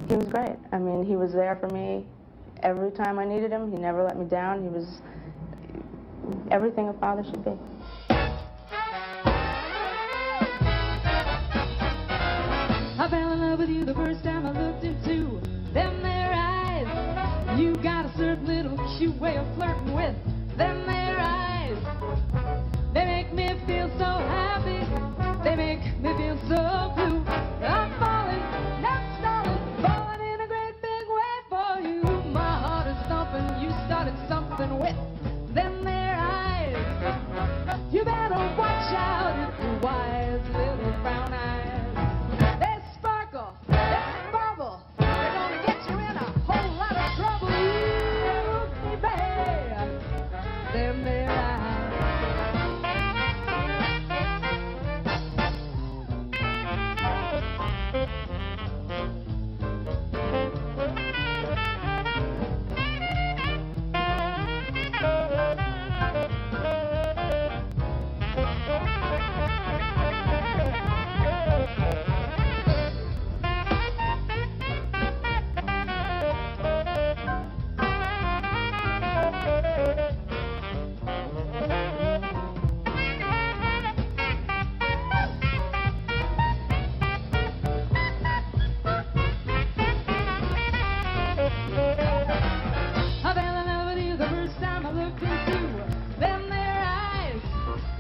He was great. I mean, he was there for me every time I needed him. He never let me down. He was everything a father should be. I fell in love with you the first time I looked into them there eyes. You got a certain little cute way of flirting with them there eyes. They make me feel so happy. They make me feel so blue. I'm falling, not stalling, falling in a great big way for you. My heart is thumping. You started something with them there eyes. You better watch out if your wise little brown eyes. They sparkle, they bubble. They're gonna get you in a whole lot of trouble. You, baby, them there eyes. I fell in love with you the first time I looked into them there eyes.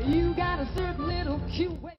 You got a certain little cute way.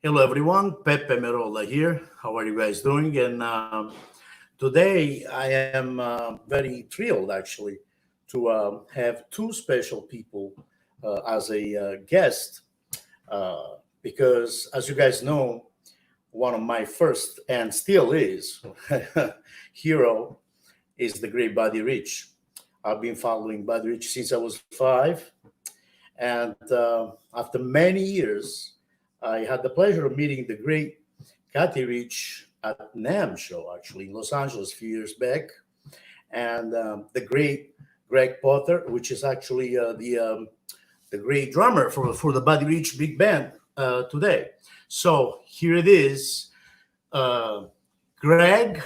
Hello, everyone. Peppe Merolla here. How are you guys doing? And today I am very thrilled, actually, to have two special people as a guest because, as you guys know, one of my first and still is hero is the great Buddy Rich. I've been following Buddy Rich since I was 5, and after many years, I had the pleasure of meeting the great Cathy Rich at NAM show, actually, in Los Angeles a few years back. And the great Gregg Potter, which is actually the great drummer for the Buddy Rich big band today. So here it is, Gregg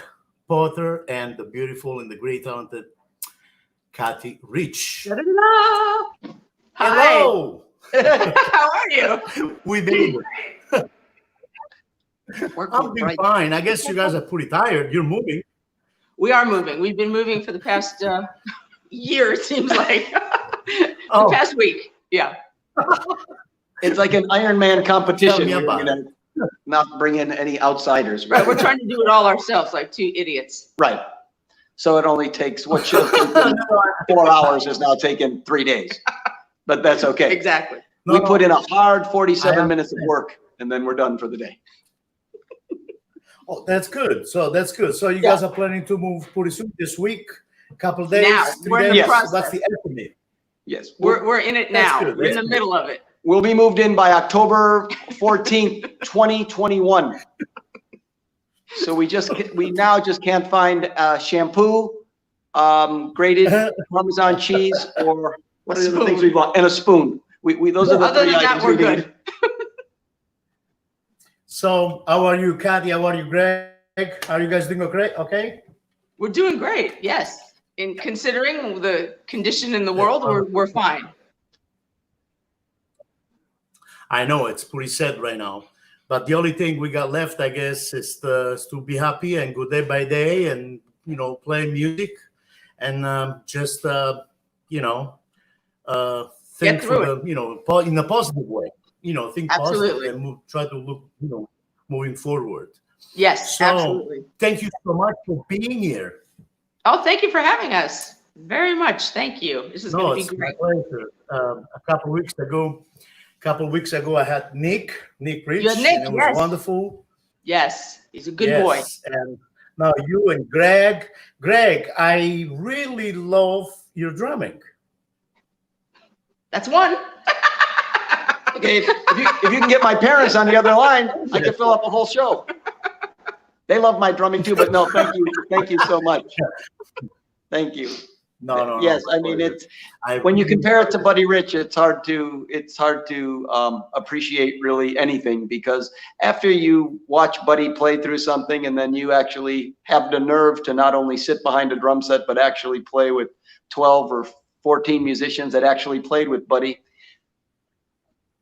Potter and the beautiful and the great talented Cathy Rich. Ta-da! Hello. How are you? We made it. We're I'm doing right. fine. I guess you guys are pretty tired. You're moving. We are moving. We've been moving for the past year, it seems like. Oh. The past week. Yeah. It's like an Ironman competition. Tell me We're about gonna not bring in any outsiders. Right. We're trying to do it all ourselves, like two idiots. Right. So it only takes what should have taken 4 hours is now taking 3 days. But that's okay. Exactly. We put in a hard 47 have- minutes of work and then we're done for the day. Oh, that's good. So that's good. So you guys are planning to move pretty soon this week, couple of days, Now, 3 we're in days. the process. What's the estimate? Yes. We're in it now. That's good. We're in the That's middle of it. We'll be moved in by October 14th, 2021. So we now just can't find shampoo, grated Parmesan cheese, or what are the other things we want? And a spoon. We those are the Other three than that, items we're we need. good. So how are you, Cathy? How are you, Greg? Are you guys doing okay? Okay. We're doing great. Yes. In considering the condition in the world, we're fine. I know it's pretty sad right now, but the only thing we got left, I guess, is to be happy and go day by day, and play music, and just think through for in a positive way. Think Absolutely. positive and try to look, moving forward. Yes, So absolutely. thank you so much for being here. Oh, thank you for having us. Very much. Thank you. This is No, going to it's be my great. pleasure. A couple of weeks ago, I had Nick Rich, You had Nick, and it was yes. wonderful. Yes, he's a good boy. Yes, and now you and Greg. Greg, I really love your drumming. That's one. Okay, if you can get my parents on the other line, I can fill up a whole show. They love my drumming too, but no, thank you so much. Thank you. No. Yes, I mean when you compare it to Buddy Rich, it's hard to appreciate really anything, because after you watch Buddy play through something and then you actually have the nerve to not only sit behind a drum set but actually play with 12 or 14 musicians that actually played with Buddy,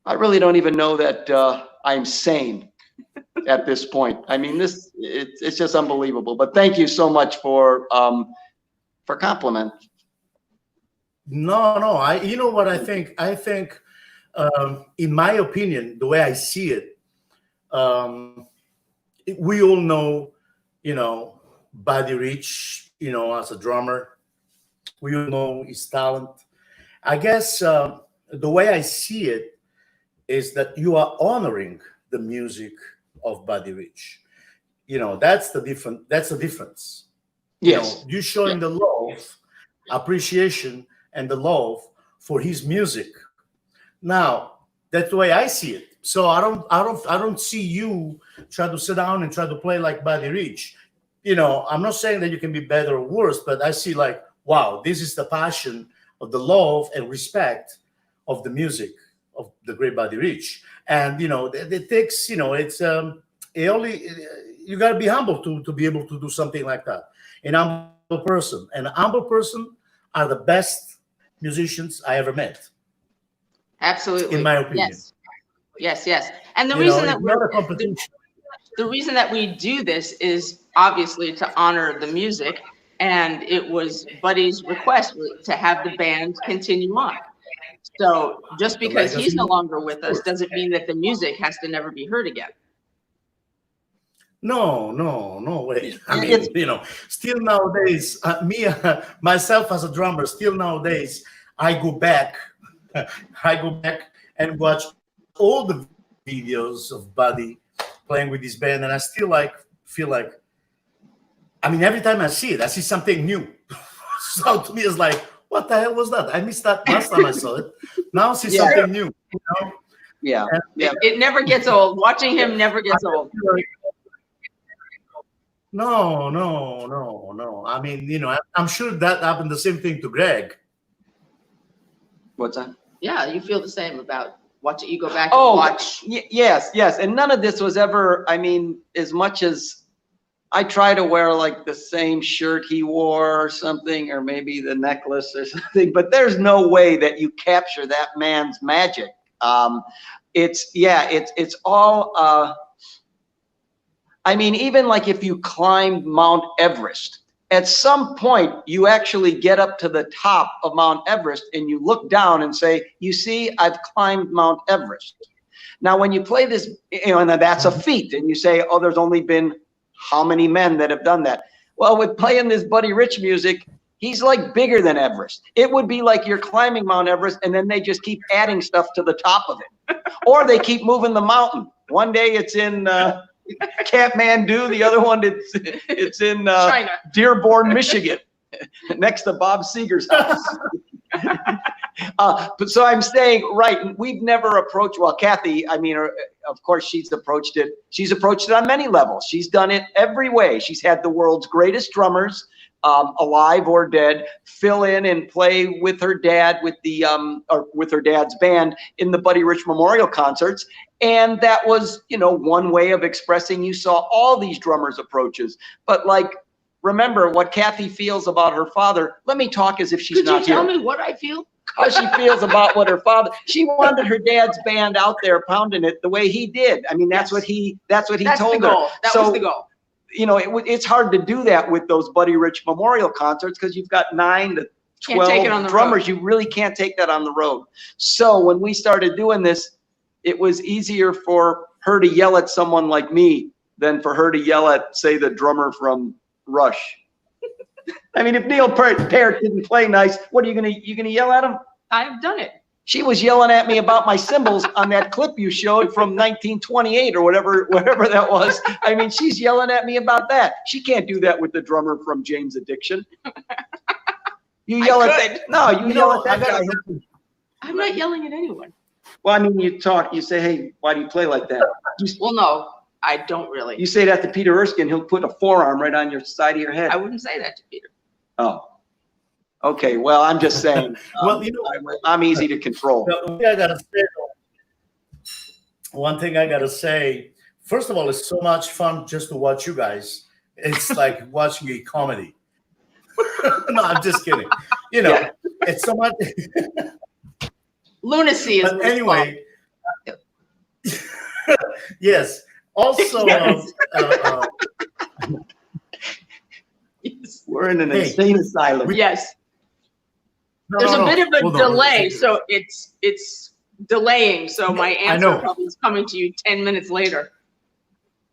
I really don't even know that I'm sane at this point. I mean, it's just unbelievable. But thank you so much for compliment. No. You know what I think? I think, in my opinion, the way I see it, we all know, Buddy Rich, as a drummer. We all know his talent. I guess the way I see it is that you are honoring the music of Buddy Rich. That's the difference. Yes. You're showing the love, appreciation, and the love for his music. Now, that's the way I see it. So I don't see you try to sit down and try to play like Buddy Rich. I'm not saying that you can be better or worse, but I see like, wow, this is the passion of the love and respect of the music of the great Buddy Rich. And it takes, it's you got to be humble to be able to do something like that. An humble person, and a humble person are the best musicians I ever met. Absolutely. In my opinion. Yes. And the reason that it's not a competition. the reason that we do this is obviously to honor the music, and it was Buddy's request to have the band continue on. So just because he's no longer with us doesn't mean that the music has to never be heard again. No way. I mean, still nowadays, myself as a drummer, still nowadays, I go back and watch all the videos of Buddy playing with his band, and I still feel like, I mean, every time I see it, I see something new. So to me, it's like, what the hell was that? I missed that last time I saw it. Now I see something new. Yeah. Yeah. It never gets old. Watching him never gets old. No, no, no, no. I mean, I'm sure that happened the same thing to Gregg. What's that? Yeah, you feel the same about watching. You go back and Oh, watch. yes, yes. And none of this was ever, I mean, as much as I try to wear like the same shirt he wore or something, or maybe the necklace or something, but there's no way that you capture that man's magic. It's all, I mean, even like if you climbed Mount Everest, at some point you actually get up to the top of Mount Everest and you look down and say, you see, I've climbed Mount Everest. Now, when you play this, and that's a feat, and you say, oh, there's only been how many men that have done that? Well, with playing this Buddy Rich music, he's like bigger than Everest. It would be like you're climbing Mount Everest and then they just keep adding stuff to the top of it. Or they keep moving the mountain. One day it's in Kathmandu, the other one it's in China. Dearborn, Michigan, next to Bob Seger's house. But so I'm saying, right, we've never approached, well, Cathy, I mean, of course she's approached it on many levels. She's done it every way. She's had the world's greatest drummers, alive or dead, fill in and play with her dad, with the or with her dad's band in the Buddy Rich Memorial concerts. And that was, one way of expressing. You saw all these drummers' approaches. But like, remember what Cathy feels about her father. Let me talk as if she's not here. Could you tell me what I feel? How she feels about what her father. She wanted her dad's band out there pounding it the way he did. I mean, that's what he told her. That was the goal. It's hard to do that with those Buddy Rich Memorial concerts because you've got 9 to 12 drummers. You really can't take that on the road. So when we started doing this, it was easier for her to yell at someone like me than for her to yell at, say, the drummer from Rush. I mean, if Neil Peart didn't play nice, what are you gonna yell at him? I've done it. She was yelling at me about my cymbals on that clip you showed from 1928 or whatever that was. I mean, she's yelling at me about that. She can't do that with the drummer from Jane's Addiction. You yell at that. No, you yell at that guy. I'm not yelling at anyone. Well, I mean, you say, hey, why do you play like that? Well, no, I don't really. You say that to Peter Erskine, he'll put a forearm right on your side of your head. I wouldn't say that to Peter. Oh. Okay, well, I'm just saying, Well, I'm easy to control. One thing I gotta say, first of all, it's so much fun just to watch you guys. It's like watching a comedy. No, I'm just kidding. It's so much. Lunacy is. But anyway, yes. Also, Yes. We're in an insane asylum. Yes. There's a bit of a delay, so it's delaying. So my answer probably is coming to you 10 minutes later.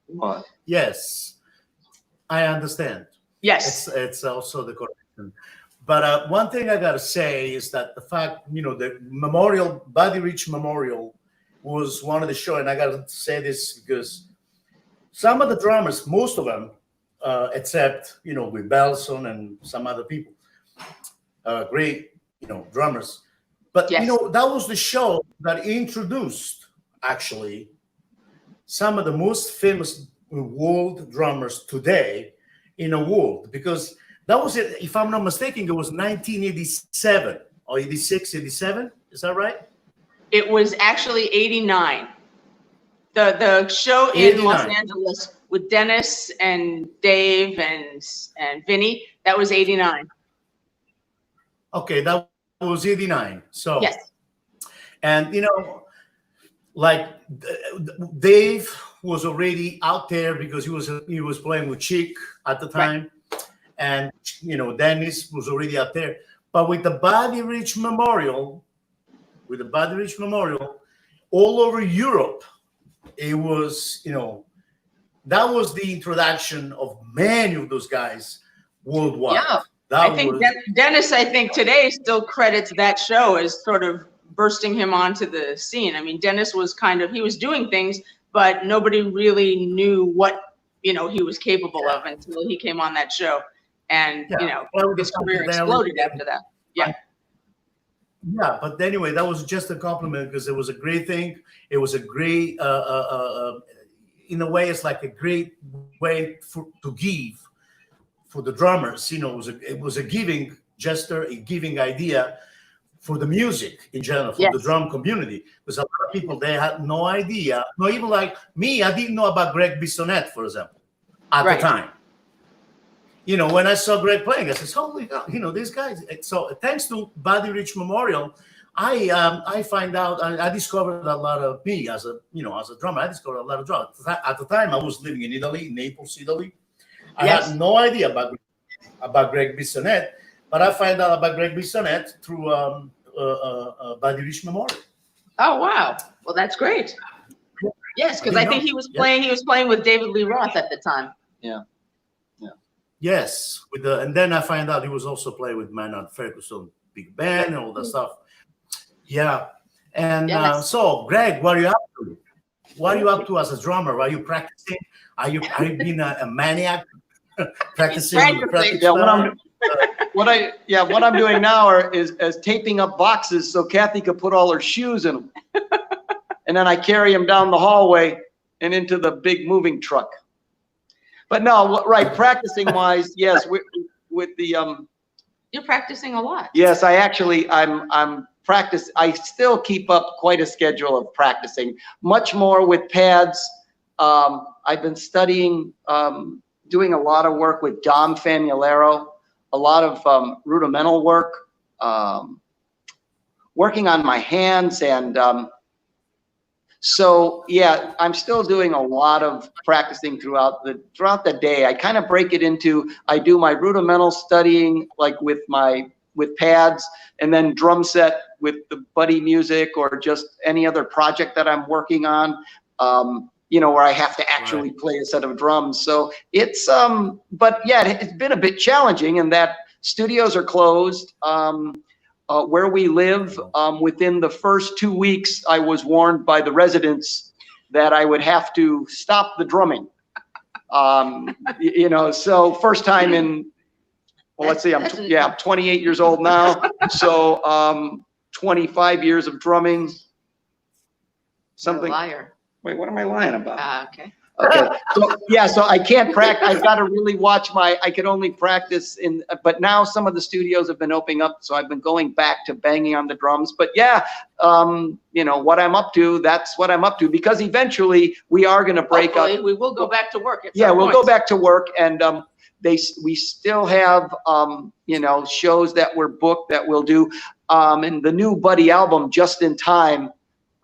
What? Yes, I understand. Yes. It's also the correction. But one thing I gotta say is that the fact, the memorial, Buddy Rich Memorial, was one of the show, and I gotta say this because some of the drummers, most of them, except with Belson and some other people, great drummers, but yes. That was the show that introduced actually some of the most famous world drummers today in the world, because that was it. If I'm not mistaken, it was 1987 or 86, 87. Is that right? It was actually 89. The show in 89. Los Angeles with Dennis and Dave and Vinny, that was 89. Okay, that was 89. So yes. And like Dave was already out there because he was playing with Chick at the time, right. And Dennis was already out there. But with the Buddy Rich Memorial, all over Europe, it was that was the introduction of many of those guys worldwide. Yeah. I think Dennis, today still credits that show as sort of bursting him onto the scene. I mean, Dennis was he was doing things, but nobody really knew what, he was capable of until he came on that show. And, his career exploded after that. Yeah. Yeah, but anyway, that was just a compliment because it was a great thing. It was a great, in a way, it's like a great way to give for the drummers. You know, it was a giving gesture, a giving idea for the music in general, for the Yes. drum community. Because a lot of people, they had no idea. No, even like me, I didn't know about Gregg Bissonette, for example, at Right. the time. You know, when I saw Gregg playing, I said, "Holy God!" You know, these guys. So, thanks to Buddy Rich Memorial, I find out I discovered a lot of me as a drummer. I discovered a lot of drummers. At the time, I was living in Italy, in Naples, Italy. I had no idea about Gregg Bissonette, but I find out about Gregg Bissonette through Buddy Rich Memorial. Oh wow! Well, that's great. Yes, because I think he was playing. He was playing with David Lee Roth at the time. Yeah. Yes, and then I find out he was also playing with Maynard Ferguson big band and all that stuff. Yeah, and so Gregg, what are you up to? What are you up to as a drummer? Are you practicing? Are you being a maniac practicing? On the practice what I'm doing now is taping up boxes so Cathy could put all her shoes in them, and then I carry them down the hallway and into the big moving truck. But no, right, practicing wise, yes, with the You're practicing a lot. Yes, I'm I still keep up quite a schedule of practicing, much more with pads. I've been studying, doing a lot of work with Dom Famularo, a lot of rudimental work, working on my hands, and so yeah, I'm still doing a lot of practicing throughout the day. I kind of break it into, I do my rudimental studying like with pads, and then drum set with the buddy music or just any other project that I'm working on, you know, where I have to actually play a set of drums. So it's but yeah, it's been a bit challenging in that studios are closed. Where we live, within the first 2 weeks, I was warned by the residents that I would have to stop the drumming. You know, so first time in, well, let's see, I'm 28 years old now. So 25 years of drumming. Something. You're a liar. Wait, what am I lying about? Okay. Okay, so yeah, so I can't practice. I've got to really watch I could only practice but now some of the studios have been opening up, so I've been going back to banging on the drums. But yeah, you know, what I'm up to, that's what I'm up to, because eventually we are going to break up. We will go back to work. Yeah, we'll go back to work, and we still have, you know, shows that we're booked that we'll do. And the new Buddy album, Just in Time,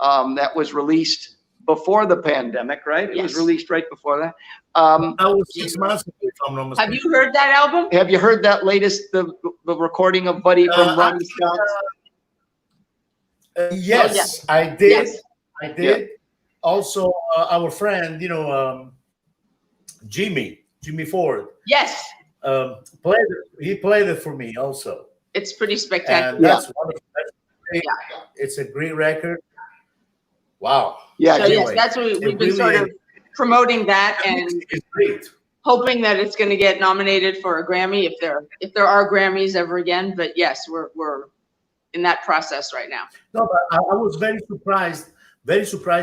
that was released before the pandemic, right? It was released right before that. That was 6 months ago, if I'm not mistaken. Have you heard that album? Have you heard that latest, the recording of Buddy from Ronnie Scott's? Yes, I did. Yes. I did. Yeah. Also, our friend, you know, Jimmy Ford. Yes. He played it for me also. It's pretty spectacular. And that's wonderful. It's a great record. Wow. Yeah. So yes, that's what we've been really sort of promoting that and hoping that it's going to get nominated for a Grammy if there are Grammys ever again. But yes, we're in that process right now. No, but I was very surprised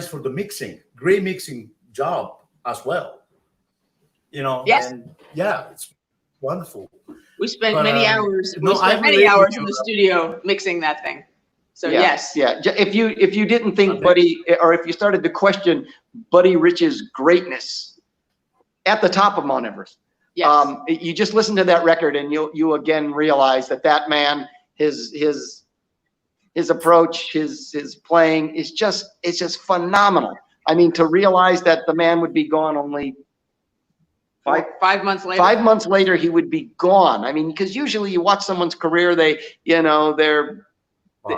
for the mixing. Great mixing job as well. You know. Yes. And yeah, it's wonderful. We spent many hours. We spent many hours in the studio mixing that thing. So yes. Yeah. If you didn't think Buddy, or if you started to question Buddy Rich's greatness at the top of Mount Everest, you just listen to that record and you again realize that man, his approach, his playing is just phenomenal. I mean, to realize that the man would be gone only 5 months later. 5 months later, he would be gone. I mean, because usually you watch someone's career, they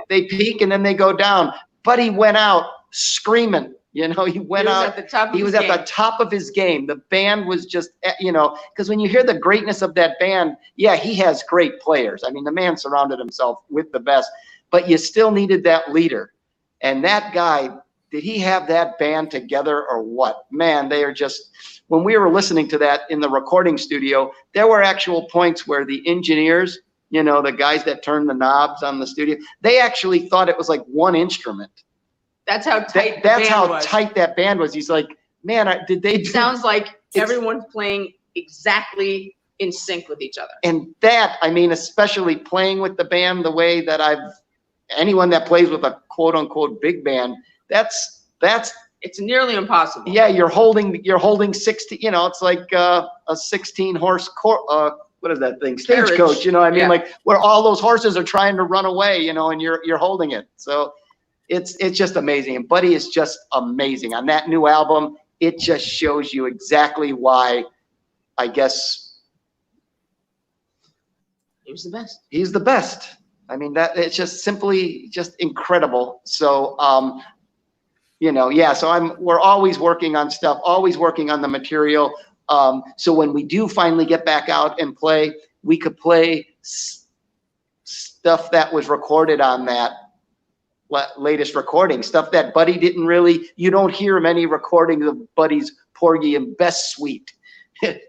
peak and then they go down. But he went out screaming. You know, he went out. He was at the top of his game. The band was just, you know, because when you hear the greatness of that band, yeah, he has great players. I mean, the man surrounded himself with the best, but you still needed that leader. And that guy, did he have that band together or what? Man, they are just, when we were listening to that in the recording studio, there were actual points where the engineers you know, the guys that turn the knobs on the studio, they actually thought it was like one instrument. That's how tight That's how tight that band was. He's like, man, did they? It sounds like everyone's playing exactly in sync with each other. And that, I mean, especially playing with the band the way that anyone that plays with a quote unquote big band, it's nearly impossible. Yeah, you're holding 60, you know, it's like a 16 horse what is that thing? Stagecoach, you know what I mean? Yeah. Like where all those horses are trying to run away, you know, and you're holding it. So it's just amazing. And Buddy is just amazing. On that new album, it just shows you exactly why, I guess, he was the best. He's the best. I mean, that it's just simply just incredible. So you know, yeah, so we're always working on stuff, always working on the material. So when we do finally get back out and play, we could play stuff that was recorded on that latest recording, stuff that Buddy didn't really, you don't hear many recordings of Buddy's Porgy and Bess suite.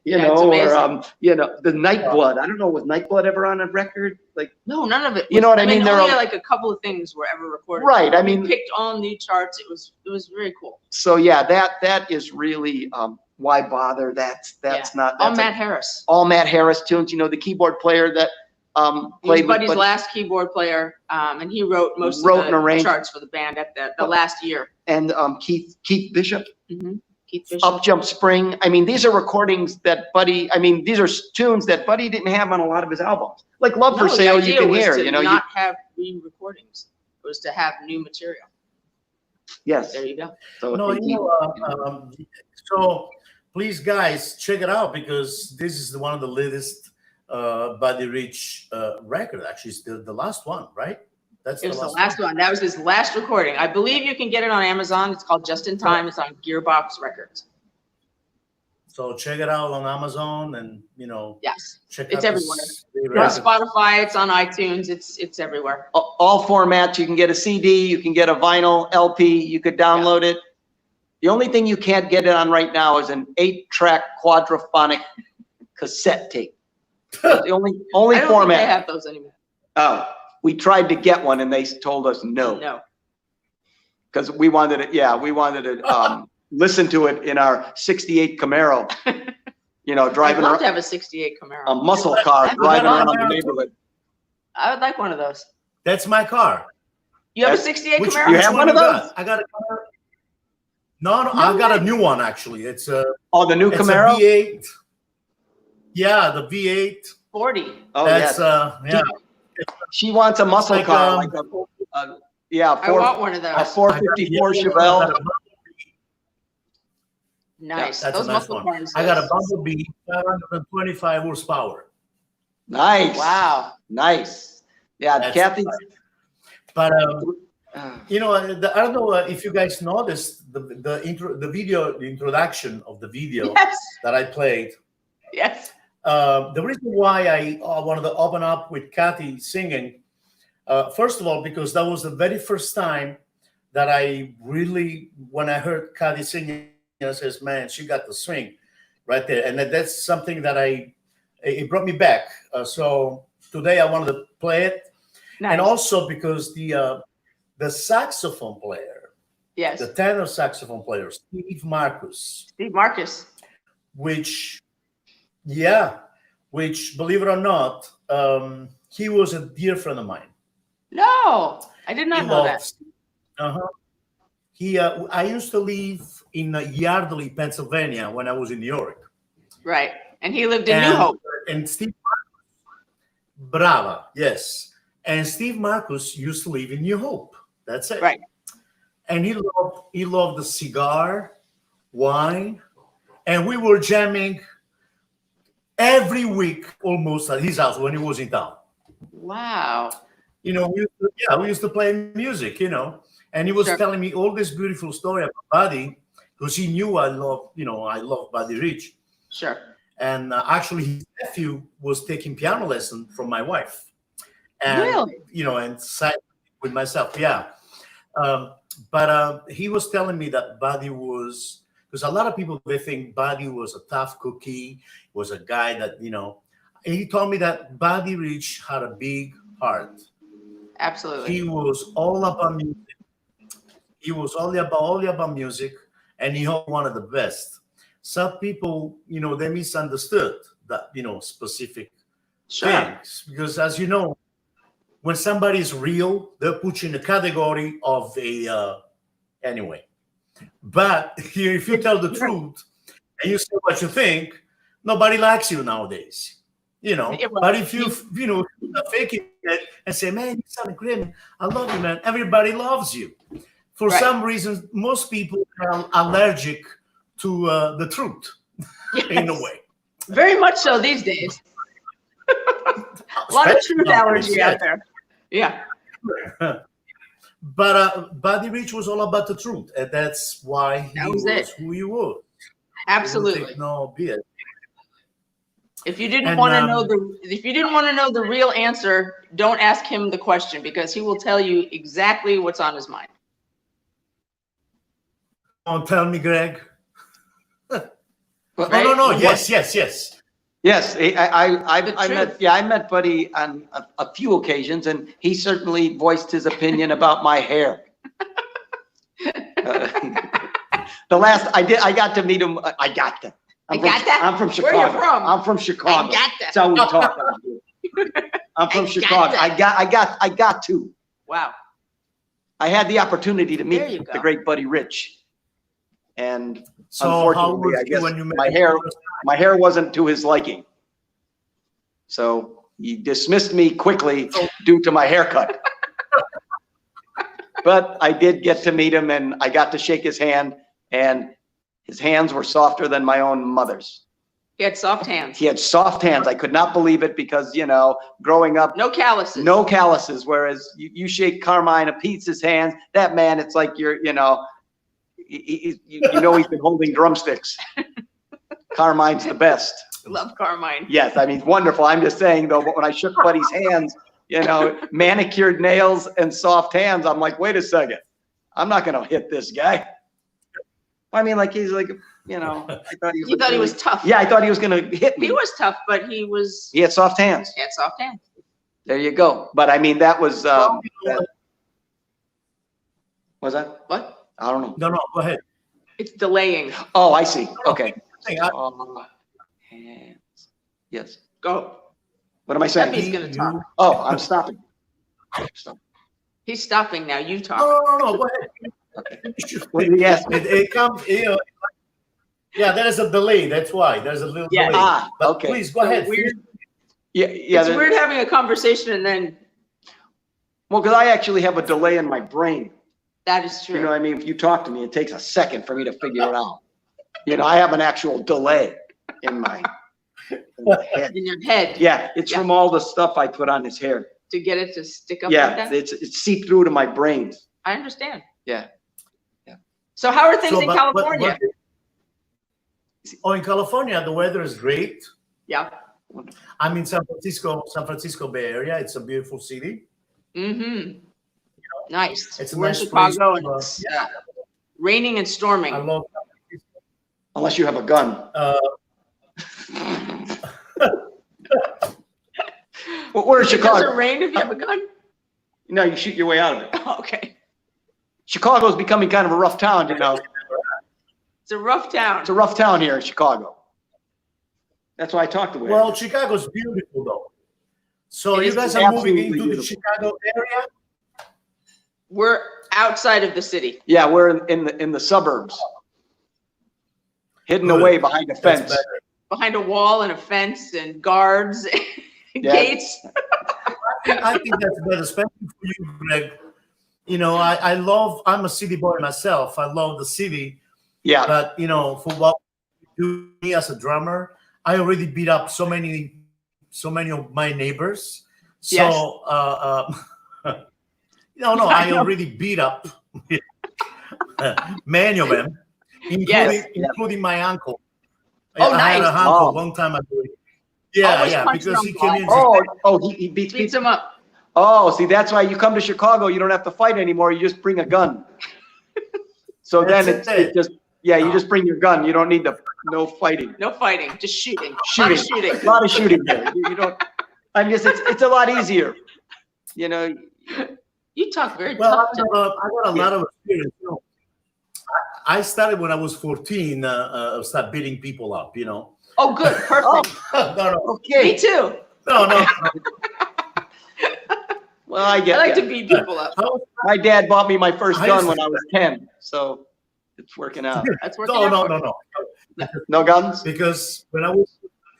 you know, or you know, the Nightblood. I don't know, was Nightblood ever on a record? Like, no, none of it. You know what I mean? There are like a couple of things were ever recorded. Right. I mean, we picked all new charts. It was very cool. So yeah, that is really why bother? That's not all Matt Harris. All Matt Harris tunes. You know, the keyboard player that played with Buddy's last keyboard player, and he wrote most of the charts for the band at the last year. And Keith Bishop. Mm-hmm. Up Jump Spring. I mean, these are recordings that Buddy, I mean, these are tunes that Buddy didn't have on a lot of his albums. Like Love for Sale, you can hear, you know. Not have re-recordings. It was to have new material. Yes. There you go. So, no, you know, so please, guys, check it out, because this is one of the latest Buddy Rich record. Actually, it's the last one, right? It was the last one. That was his last recording. I believe you can get it on Amazon. It's called Just in Time. It's on Gearbox Records. So check it out on Amazon, and you know, yes, check it's everywhere. It's on Spotify. It's on iTunes. It's everywhere. All formats. You can get a CD. You can get a vinyl LP. You could download it. The only thing you can't get it on right now is an 8-track quadraphonic cassette tape. That's the only I don't format. think they have those anymore. Oh. We tried to get one and they told us no. No. Because we wanted it, we wanted to listen to it in our 68 Camaro. You know, driving around. I'd love to have a 68 Camaro. A muscle car driving around the neighborhood. I would like one of those. That's my car. You have a 68 Camaro? You have one of those? I got a Camaro. No, I got a new one actually. It's a the new Camaro? A V8. Yeah, the V8. 40. Oh, that's yeah. She wants a muscle car, I want one of those. A 454 Chevelle. Nice. That's those a nice muscle one. cars. I got a Bumblebee, 725 horsepower. Nice. Wow. Nice. Yeah, Cathy. But you know, I don't know if you guys noticed the introduction of the video that I played. Yes. The reason why I wanted to open up with Cathy singing, first of all, because that was the very first time that I really, when I heard Cathy singing, I says, man, she got the swing right there. And that's something that it brought me back. So today I wanted to play it. Nice. And also because the saxophone player, the tenor saxophone player, Steve Marcus, which believe it or not, he was a dear friend of mine. No, I did not know that. I used to live in Yardley, Pennsylvania when I was in New York. Right, and he lived in New Hope. And Steve Marcus, brava, yes. And Steve Marcus used to live in New Hope. That's it. Right. And he loved the cigar, wine, and we were jamming every week almost at his house when he was in town. Wow. You know, we used to play music, you know, and he was telling me all this beautiful story about Buddy, because he knew I love Buddy Rich. Sure. And actually his nephew was taking piano lesson from my wife. And, really? You know, and sat with myself. Yeah. But he was telling me that Buddy was, because a lot of people, they think Buddy was a tough cookie, was a guy that, you know, he told me that Buddy Rich had a big heart. Absolutely. He was all about music. He was only about music, and he wanted the best. Some people, they misunderstood that, specific things, because as you know, when somebody is real, they'll put you in the category of a anyway. But here, if you tell the truth and you say what you think, nobody likes you nowadays. But if you faking it and say, man, you sound great, man. I love you, man. Everybody loves you. For some reason, most people are allergic to the truth, in a way. Very much so these days. A lot of truth allergy out there. Yeah. But Buddy Rich was all about the truth, and that's why he was who he was. Absolutely. No BS. If you didn't want to know the real answer, don't ask him the question, because he will tell you exactly what's on his mind. Don't tell me, Gregg. Right? No. Yes. Yes, I met Buddy on a few occasions, and he certainly voiced his opinion about my hair. The last I got to meet him. I'm from Chicago. Where are you from? I'm from Chicago. I got that. That's how we talk out here. I'm from Chicago. I got to. Wow. I had the opportunity to meet the great Buddy Rich, and so unfortunately, I guess my hair wasn't to his liking. So he dismissed me quickly due to my haircut. But I did get to meet him, and I got to shake his hand, and his hands were softer than my own mother's. He had soft hands. He had soft hands. I could not believe it because, growing up. No calluses. No calluses. Whereas you shake Carmine Pete's hands, that man, it's like you're, he's been holding drumsticks. Carmine's the best. Love Carmine. Yes, I mean, wonderful. I'm just saying, though, but when I shook Buddy's hands, manicured nails and soft hands, I'm like, wait a second. I'm not going to hit this guy. I mean, he's like, I thought he was. You thought he was tough. Yeah, I thought he was going to hit me. He was tough, but he had soft hands. He had soft hands. There you go. But I mean, that was. Was that? What? I don't know. No, go ahead. It's delaying. Oh, I see. Okay. Hands. Yes. Go. What am I saying? He's going to talk. Oh, I'm stopping. He's stopping now. You talk. No, go ahead. Yes. It comes, yeah, there's a delay. That's why. There's a little delay. But okay. Please, go ahead. It's weird having a conversation and then. Well, because I actually have a delay in my brain. That is true. You know what I mean? If you talk to me, it takes a second for me to figure it out. I have an actual delay in my head. In your head. Yeah, it's from all the stuff I put on his hair. To get it to stick up like that? Yeah, it's seeped through to my brain. I understand. Yeah. So how are things in California? In California, the weather is great. Yeah. I'm in San Francisco Bay Area. It's a beautiful city. Mm-hmm. Nice. It's a We're nice in Chicago, place and it's raining and storming. I love Unless you have a gun. Well, where is Chicago? Does it rain if you have a gun? No, you shoot your way out of it. Okay. Chicago's becoming kind of a rough town, It's a rough town. It's a rough town here in Chicago. That's why I talked to him. Well, Chicago's beautiful, though. So you guys are moving into the Chicago area? We're outside of the city. Yeah, we're in the suburbs. Hidden away behind a fence. Behind a wall and a fence and guards and gates. I think that's better, especially for you, Gregg. I'm a city boy myself. I love the city. Yeah. But, for what you do me as a drummer, I already beat up so many of my neighbors. So, I already beat up many of them, including my uncle. I had an uncle one time ago. Yeah, because he came in. He beats him up. Oh, see, that's why you come to Chicago. You don't have to fight anymore. You just bring a gun. So then it just Yeah, you just bring your gun. You don't need no fighting. No fighting, just shooting. Shooting. Shooting. A lot of shooting there. You don't. I'm just. It's a lot easier. You know. You talk very Well, tough. I got a lot of experience. You know, I started when I was 14. Start beating people up. You know. Oh, good, perfect. No. Okay. Me too. No. Well, I get. I like that. to beat people up. My dad bought me my first I gun used when to- I was 10, so it's working out. That's working out. No. No guns? Because when I was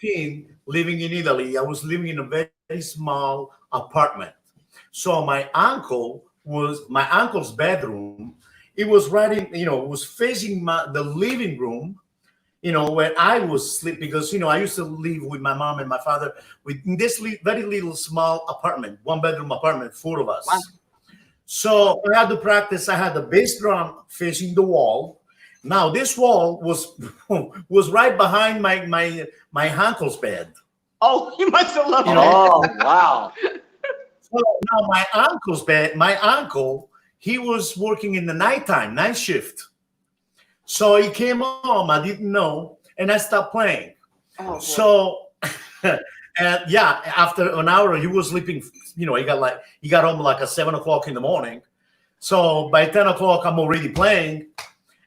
15, living in Italy, I was living in a very small apartment. So my uncle's bedroom. It was right in, it was facing the living room, where I was sleeping, because, I used to live with my mom and my father in this very little small apartment, 1-bedroom apartment, 4 of us. Wow. So I had to practice. I had the bass drum facing the wall. Now this wall was right behind my uncle's bed. Oh, you must have loved it. Oh, wow. So now my uncle, he was working in the night shift. So he came home, I didn't know, and I stopped playing. Oh, boy. So, and yeah, after an hour, he was sleeping. He got home like at 7 o'clock in the morning. So by 10 o'clock, I'm already playing,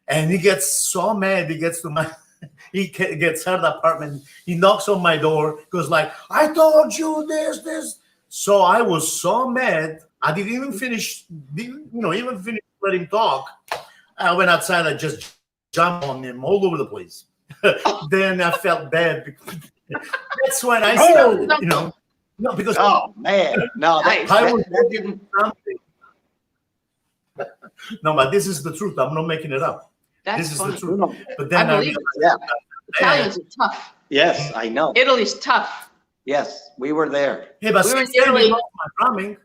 and he gets so mad. He gets out of the apartment. He knocks on my door. Goes like, "I told you this." So I was so mad. I didn't even finish. Let him talk. I went outside. I just jumped on him all over the place. Then I felt bad. That's when I started. No, because man, no, Nice. I was doing something. No, but this is the truth. I'm not making it up. That's This is funny. the truth. But then I believe it. Yeah. Italians are tough. Yes, I know. Italy's tough. Yes, we were there. Yeah, but We were in since then, Italy. we lost my drumming.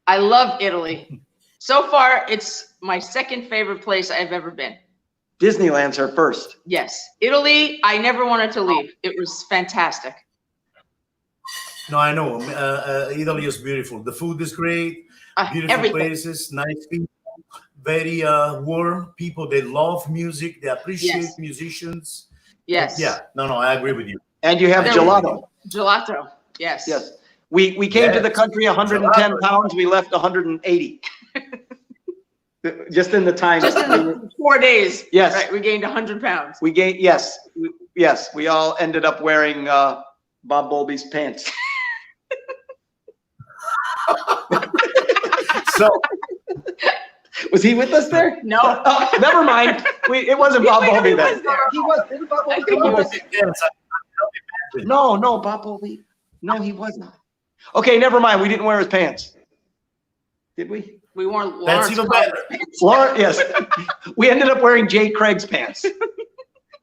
I love Italy. So far, it's my second favorite place I've ever been. Disneyland's her first. Yes. Italy, I never wanted to leave. It was fantastic. No, I know. Italy is beautiful. The food is great. Beautiful Everything. places, nice people, very warm people. They love music. They appreciate Yes. musicians. Yes. Yeah. No, I agree with you. And you have There gelato. Gelato. Yes. Yes. We came to the Yes. country 110 pounds. We left 180. Just in the time. Just in the 4 days. Yes. Right. We gained 100 pounds. We gained, yes. We all ended up wearing Bob Bowlby's pants. So, Was he with us there? No. Oh, never mind. It wasn't Bob He Bowlby was then. there. He was. Didn't Bob I Bowlby think come he with was. us? yes, No, Bob Bowlby. No, he wasn't. Okay, never mind. We didn't wear his pants. Did we? We weren't that's Lawrence even Clark. better. Lauren, yes. We ended up wearing Jay Craig's pants.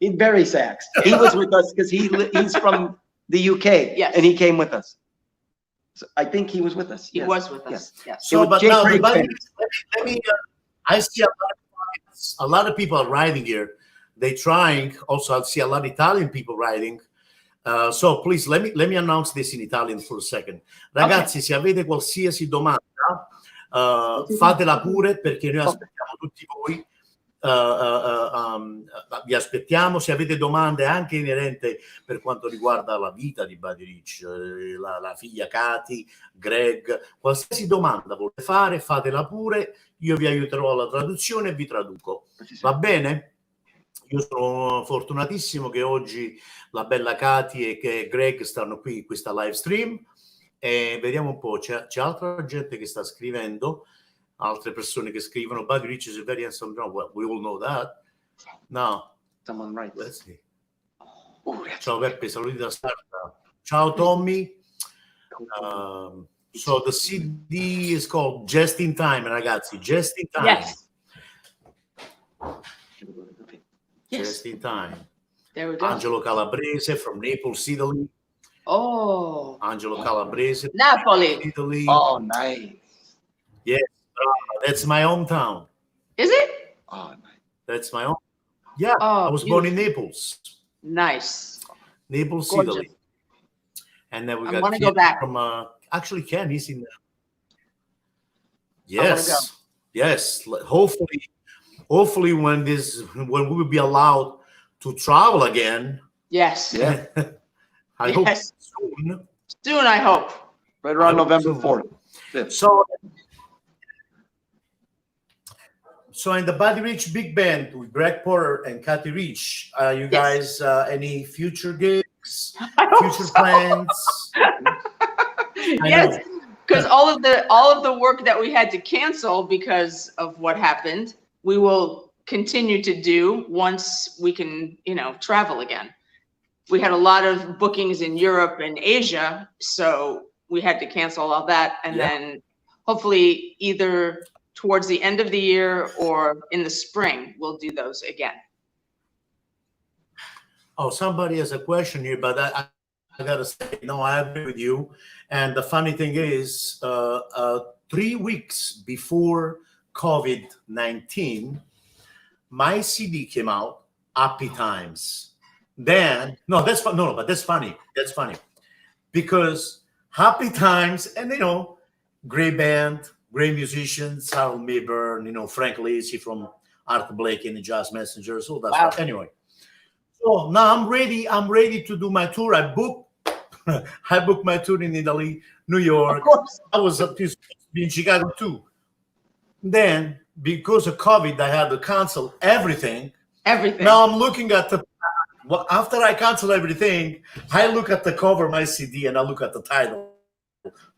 In Berry Sacks. He was with us because he's from the UK. Yes. And he came with us. So I think he was with us. He yes. was with us. Yes. Yes. So, was but Jay now, Craig's let pants. me I see a lot of people arriving here. They trying. Also, I see a lot of Italian people riding. So please let me announce this in Italian for a second. Ragazzi, se avete qualsiasi domanda, fatela pure, perché noi aspettiamo tutti voi. Vi aspettiamo. Se avete domande anche inerenti per quanto riguarda la vita di Buddy Rich, la figlia Cathy, Gregg, qualsiasi domanda volete fare, fatela pure. Io vi aiuterò alla traduzione e vi traduco. Va bene? Io sono fortunatissimo che oggi la bella Cathy e che Gregg stanno qui in questa live stream, e vediamo un po', c'è altra gente che sta scrivendo, altre persone che scrivono. Buddy Rich is a very handsome drummer. Well, we all know that. Now, Someone writes. let's see. Ciao Peppe, saluti da Sarda. Ciao Tommy. So the CD is called Just in Time, ragazzi. Just in Time. Yes. Yes. Just in Time. There we go. Angelo Calabrese from Naples, Italy. Oh. Angelo Calabrese, Napoli. Italy. Oh, nice. Yes, that's my hometown. Is it? Oh, nice. That's my home. Yeah, Oh, I was born in Naples, Nice. Naples, Gorgeous. Italy. And then we I got wanna go Ken back. from actually Ken, he's in there. wanna Yes, yes. Hopefully, hopefully when we will be allowed to travel again. Yes. Yeah. I hope soon. Soon, I hope. Right around November 4th. 5th. So in the Buddy Rich Big Band with Gregg Porter and Cathy Rich, you guys any future gigs, future plans? Yes, because all of the work that we had to cancel because of what happened, we will continue to do once we can, travel again. We had a lot of bookings in Europe and Asia, so we had to cancel all that, and then hopefully either towards the end of the year or in the spring, we'll do those again. Oh, somebody has a question here, but I gotta say, no, I agree with you. And the funny thing is, 3 weeks before COVID-19, my CD came out, Happy Times. Then, no, that's but that's funny. That's funny because Happy Times, and great band, great musicians, Harold Mayburn, Frank Lacey from Art Blakey and the Jazz Messengers, all that stuff. Anyway, so now I'm ready. I'm ready to do my tour. I booked my tour in Italy, New York. Of course. I was up to be in Chicago too. Then, because of COVID, I had to cancel everything. Everything. Now I'm looking at after I cancel everything, I look at the cover of my CD and I look at the title,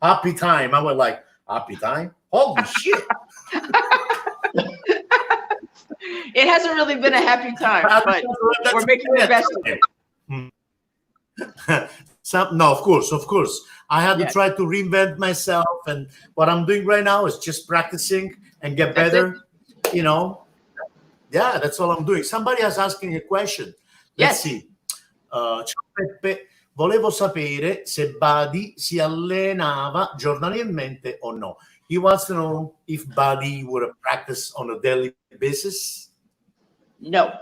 Happy Time. I went like, Happy Time? Holy shit. It hasn't really been a happy time, but we're making the best of it. No, of course. I had to try to reinvent myself, and what I'm doing right now is just practicing and get better. Yeah, that's all I'm doing. Somebody is asking a question. Let's see. Ciao Peppe, volevo sapere se Buddy si allenava giornaliamente o no. He wants to know if Buddy would practice on a daily basis. No,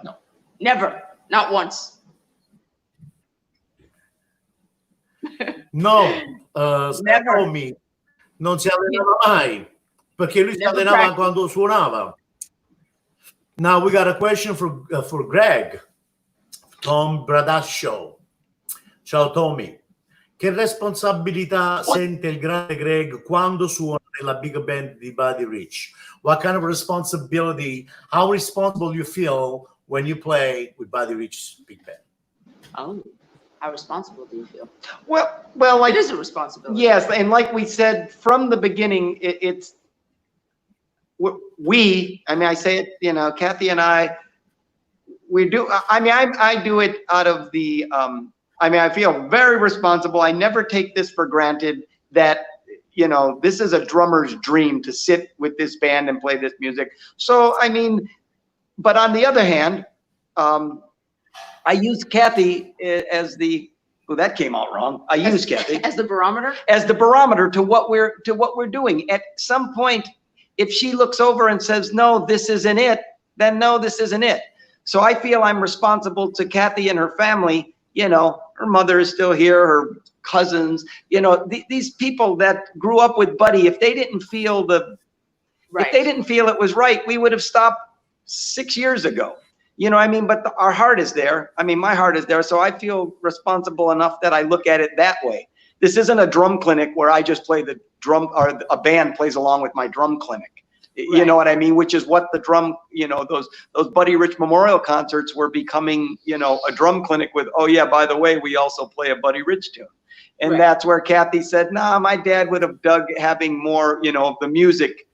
never, not once. No, Never. Non si allenava mai, perché lui si allenava quando suonava. Now we got a question for Gregg. Tom Bradascio. Ciao Tommy. Che responsabilità sente il grande Gregg quando suona nella big band di Buddy Rich? What kind of responsibility, how responsible you feel when you play with Buddy Rich's big band? Oh, how responsible do you feel? Well, it is a responsibility. Yes, and like we said from the beginning, it's I say it, Cathy and I, we do, I do it out of the, I feel very responsible. I never take this for granted that, this is a drummer's dream to sit with this band and play this music. So, but on the other hand, I use Cathy as that came out wrong. I use Cathy as the barometer? As the barometer to what we're doing. At some point, if she looks over and says, no, this isn't it, then no, this isn't it. So I feel I'm responsible to Cathy and her family. Her mother is still here, her cousins, these people that grew up with Buddy, if they didn't feel if they didn't feel it was right, we would have stopped 6 years ago. But our heart is there. My heart is there. So I feel responsible enough that I look at it that way. This isn't a drum clinic where I just play the drum, or a band plays along with my drum clinic. You know what I mean? Which is what the drum, those Buddy Rich Memorial concerts were becoming, a drum clinic with, oh yeah, by the way, we also play a Buddy Rich tune. And that's where Cathy said, nah, my dad would have dug having more, the music,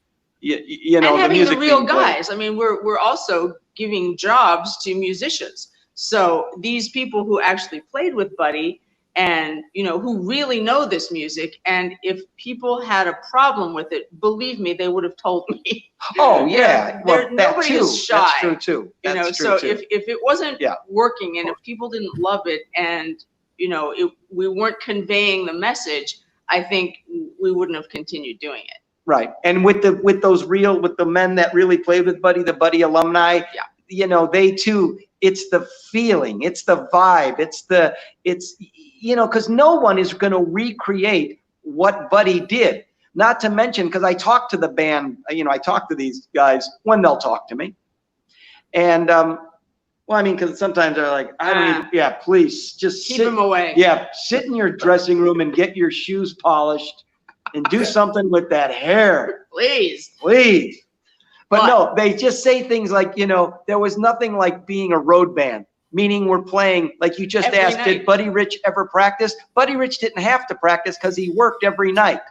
and having the real guys. We're also giving jobs to musicians. So these people who actually played with Buddy and, who really know this music, and if people had a problem with it, believe me, they would have told me. Oh yeah, nobody is shy. That's true too. If it wasn't working, and if people didn't love it, and we weren't conveying the message, I think we wouldn't have continued doing it. Right, and with the men that really played with Buddy, the Buddy alumni, they too. It's the feeling, it's the vibe, it's because no one is going to recreate what Buddy did. Not to mention, because I talk to the band, I talk to these guys when they'll talk to me. And well, I mean, because sometimes they're like, I don't even, yeah, please just Keep him away. Yeah, sit in your dressing room and get your shoes polished and do something with that hair. Please. Please. But But- no, they just say things like, you know, there was nothing like being a road band, meaning we're playing, like you just Every asked, night. did Buddy Rich ever practice? Buddy Rich didn't have to practice because he worked every night.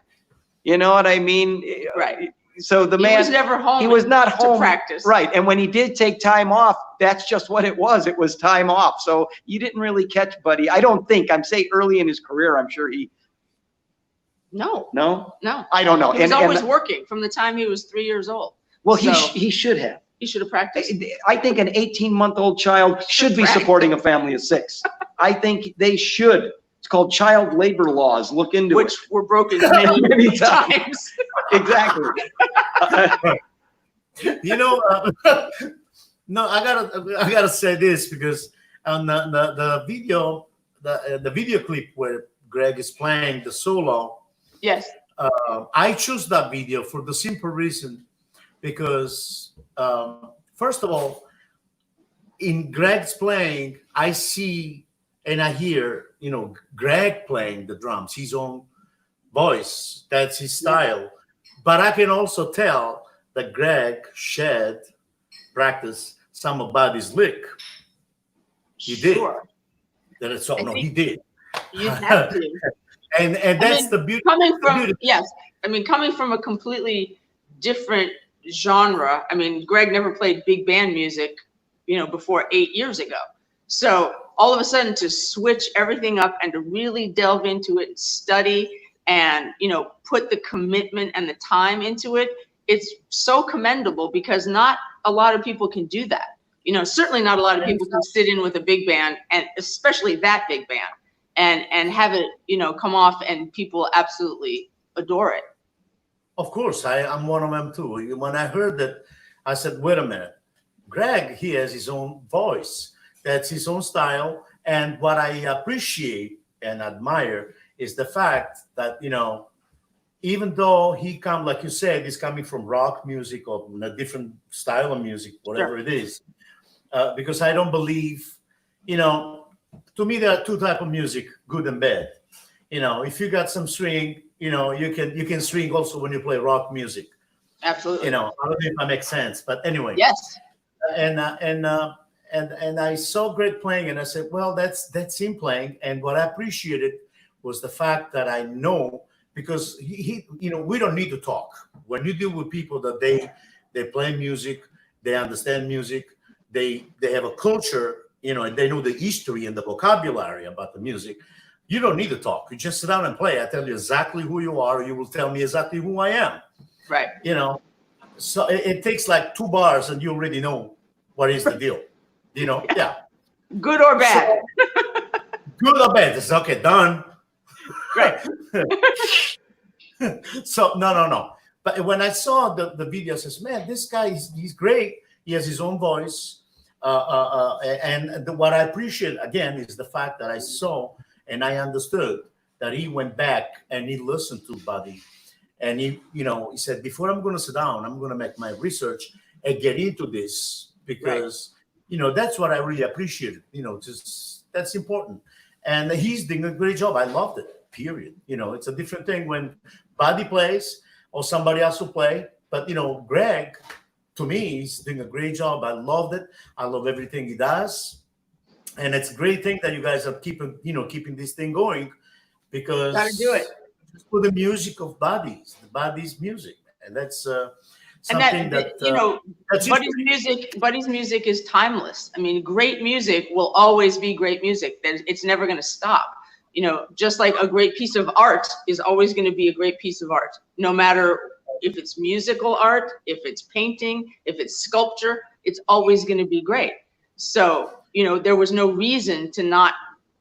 You know what I mean? Right. So the He man, was never home. he was not home to practice. Right. And when he did take time off, that's just what it was. It was time off. So you didn't really catch Buddy. I don't think, I'm saying early in his career, I'm sure he, No. no? No. I don't know. He was always working from the time he was 3 years old. Well, So- he should have. He should have practiced. I think an 18-month-old child should be supporting a family of 6. I think they should. It's called child labor laws. Look into Which it. were broken many, Many times. Exactly. You know, no, I gotta say this because on the video, the video clip where Gregg is playing the solo, Yes. I choose that video for the simple reason because first of all, in Gregg's playing, I see and I hear, you know, Gregg playing the drums, his own voice. That's his style. But I can also tell that Gregg practice some of Buddy's lick. He did. Sure. That it's all, I no, think- he did. You have to. And that's mean, the beauty. Coming from, beauty. yes. I mean, coming from a completely different genre. I mean, Gregg never played big band music, you know, before 8 years ago. So all of a sudden to switch everything up and to really delve into it and study and, you know, put the commitment and the time into it, it's so commendable because not a lot of people can do that. You know, certainly not a lot of people can sit in with a big band, and especially that big band, and have it, you know, come off and people absolutely adore it. Of course, I'm one of them too. When I heard that, I said, wait a minute. Gregg, he has his own voice. That's his own style. And what I appreciate and admire is the fact that, you know, even though he come, like you said, he's coming from rock music or a different style of music, whatever Sure. it is, because I don't believe, you know, to me, there are two types of music, good and bad. You know, if you got some swing, you know, you can swing also when you play rock music. Absolutely. You know, I don't know if that makes sense, but anyway. Yes. And I saw Gregg playing, and I said, well, that's him playing. And what I appreciated was the fact that I know, because he you know, we don't need to talk. When you deal with people that they play music, they understand music, they have a culture, you know, and they know the history and the vocabulary about the music. You don't need to talk. You just sit down and play. I tell you exactly who you are. You will tell me exactly who I am. Right. You know, so it takes like 2 bars and you already know what is the deal. You know, yeah. Good or bad. So, good or bad. It's okay, done. Right. So no. But when I saw the video, I says, man, this guy he's great. He has his own voice. What I appreciate again is the fact that I saw and I understood that he went back and he listened to Buddy. And he said, before I'm going to sit down, I'm going to make my research and get into this because, you know, that's what I really appreciated. You know, just that's important. And he's doing a great job. I loved it, period. You know, it's a different thing when Buddy plays or somebody else will play. But, you know, Gregg, to me, he's doing a great job. I loved it. I love everything he does. And it's a great thing that you guys are keeping this thing going because Gotta do it. For the music of Buddy's music, and that's something And that you know, that's Buddy's music is timeless. I mean, great music will always be great music. It's never going to stop. You know, just like a great piece of art is always going to be a great piece of art, no matter if it's musical art, if it's painting, if it's sculpture, it's always going to be great. So, you know, there was no reason to not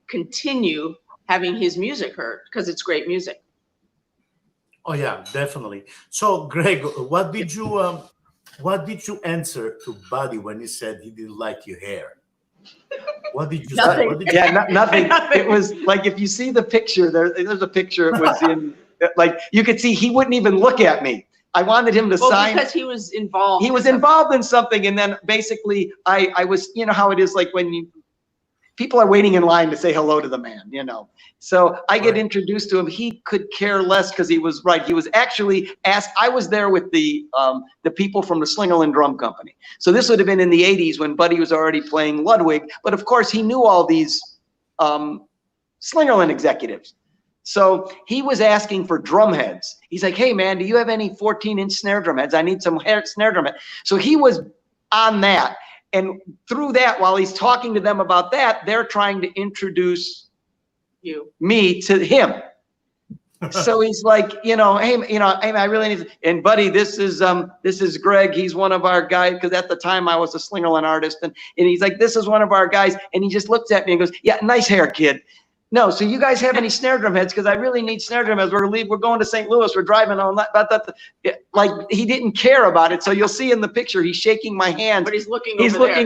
continue having his music heard because it's great music. Oh yeah, definitely. So, Gregg, what did you answer to Buddy when he said he didn't like your hair? What did you say? What did you Nothing. It was like, if you see the picture, there's a picture. It was in, like, you could see he wouldn't even look at me. I wanted him to sign. Because he was involved. He was involved in something, and then basically I was, you know how it is, like when people are waiting in line to say hello to the man, you know. So I get introduced to him. He could care less because he was right. He was actually asked. I was there with the people from the Slingerland Drum Company. So this would have been in the 80s when Buddy was already playing Ludwig. But of course, he knew all these Slingerland executives. So he was asking for drum heads. He's like, hey, man, do you have any 14-inch snare drum heads? I need some snare drum heads. So he was on that. And through that, while he's talking to them about that, they're trying to introduce me to him. So he's like, hey, hey, I really need to, and Buddy, this is Gregg. He's one of our guys, because at the time I was a Slingerland artist, and he's like, this is one of our guys, and he just looks at me and goes, yeah, nice hair, kid. No, so you guys have any snare drum heads? Because I really need snare drum heads. We're going to St. Louis. We're driving all night. Like, he didn't care about it. So you'll see in the picture, he's shaking my hand. But he's looking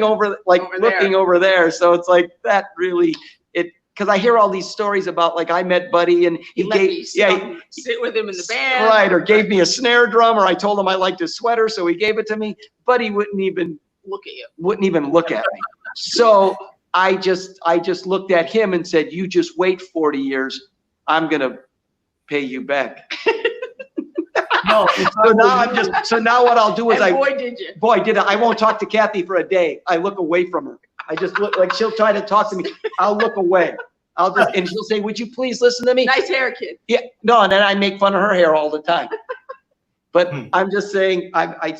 over there. So it's like that really, because I hear all these stories about, like, I met Buddy and he gave, sit with him in the band. Right, or gave me a snare drum, or I told him I liked his sweater, so he gave it to me. Buddy wouldn't even look at you. Wouldn't even look at me. So I just looked at him and said, you just wait 40 years. I'm going to pay you back. No, so now what I'll do is boy, did I won't talk to Cathy for a day. I look away from her. I just look like she'll try to talk to me. I'll look away. And she'll say, would you please listen to me? Nice hair, kid. Yeah. No, and then I make fun of her hair all the time. But I'm just saying, I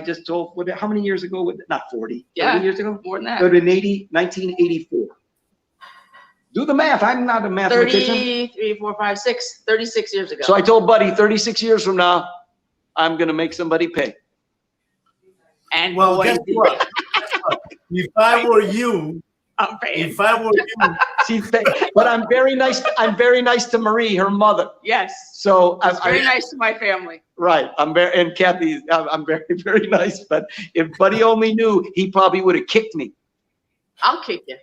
just told, how many years ago? Not 40. Yeah. 30 years ago? More than that. It would have been 1984. Do the math. I'm not a mathematician. 33, 4, 5, 6, 36 years ago. So I told Buddy, 36 years from now, I'm going to make somebody pay. And well, guess what? If I were you, I'm paying. If I were you, but I'm very nice. I'm very nice to Marie, her mother. Yes. So I'm very nice to my family. Right. I'm Cathy. I'm very, very nice. But if Buddy only knew, he probably would have kicked me. I'll kick you.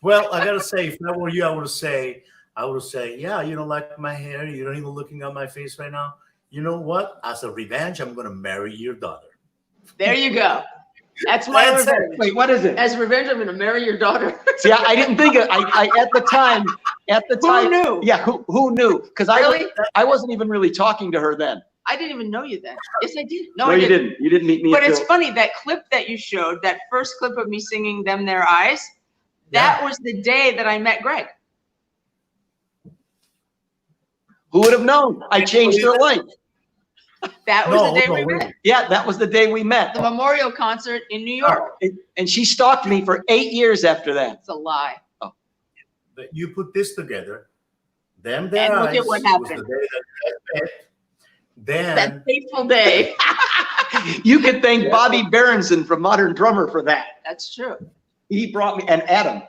Well, I gotta say, if I were you, I would say, yeah, you don't like my hair. You don't even looking at my face right now. You know what? As a revenge, I'm gonna marry your daughter. There you go. That's my revenge. Wait, what is it? As revenge, I'm gonna marry your daughter. See, I didn't think it. I at the time. Who knew? Yeah, who knew? Because I wasn't even really talking to her then. I didn't even know you then. Yes, I did. No, you didn't. You didn't meet me. But it's funny, that clip that you showed, that first clip of me singing "Them Their Eyes," that was the day that I met Gregg. Who would have known? I changed her life. That was the day we met. Yeah, that was the day we met. The memorial concert in New York. And she stalked me for 8 years after that. It's a lie. Oh. But you put this together. Them Their and Eyes look at what happened. was the day that met. Then that fateful day. You could thank Bobby Berenson from Modern Drummer for that. That's true. He brought me, and Adam.